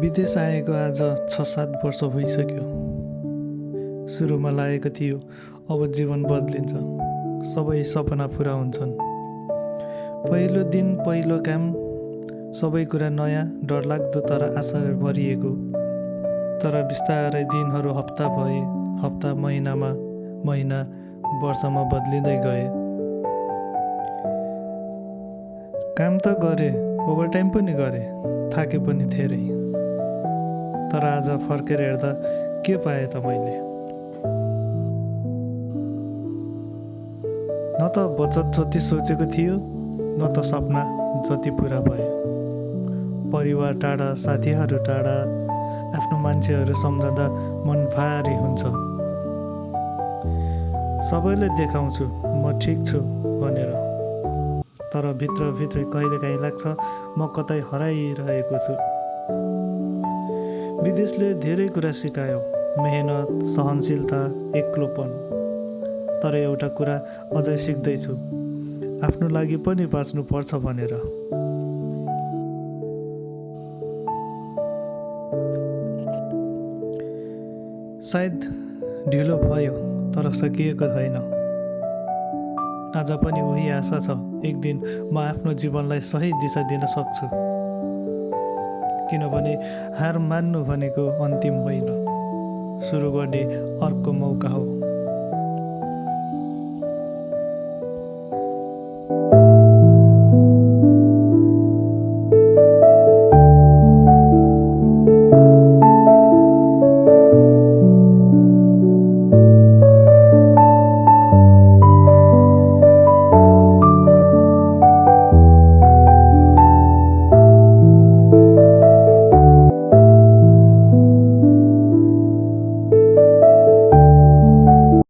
विदेश आएको आज 6-7 वर्ष भइसक्यो। सुरुमा लागेको थियो अब जीवन बदलिन्छ, सबै सपना पुरा हुन्छन्। पहिलो दिन पहिलो काम, सबै कुरा नयाँ, डरलाग्दो तर आशा भरिएको। तर बिस्तारै दिनहरू हप्ता भए, हप्ता महिनामा महिना, वर्षमा बदलिँदै गए। काम त गरे, ओभरटाइम पनि गरे, थाके पनि धेरै। तर आज फर्केर हेर्दा के पाएँ त मैले? न त बचत जति सोचेको थियो, न त सपना जति पुरा भए। परिवार टाढा, साथीहरू टाढा, आफ्नो मान्छेहरू सम्झँदा मन भारी हुन्छ। सबैले देखाउँछु म ठिक छु भनेर, तर भित्रभित्रै कहिलेकाहीँ लाग्छ म कतै हराइरहेको छु। विदेशले धेरै कुरा सिकायो, मेहनत, सहनशीलता, एक्लोपन। तर एउटा कुरा अझै सिक्दैछु, आफ्नो लागि पनि बाँच्नुपर्छ भनेर। सायद ढिलो भयो, तर सकिएको छैन। आज पनि उही आशा छ, एक दिन म आफ्नो जीवनलाई सही दिशा दिन सक्छु। किनभने हार मान्नु भनेको अन्तिम होइन, सुरु गर्ने अर्को मौका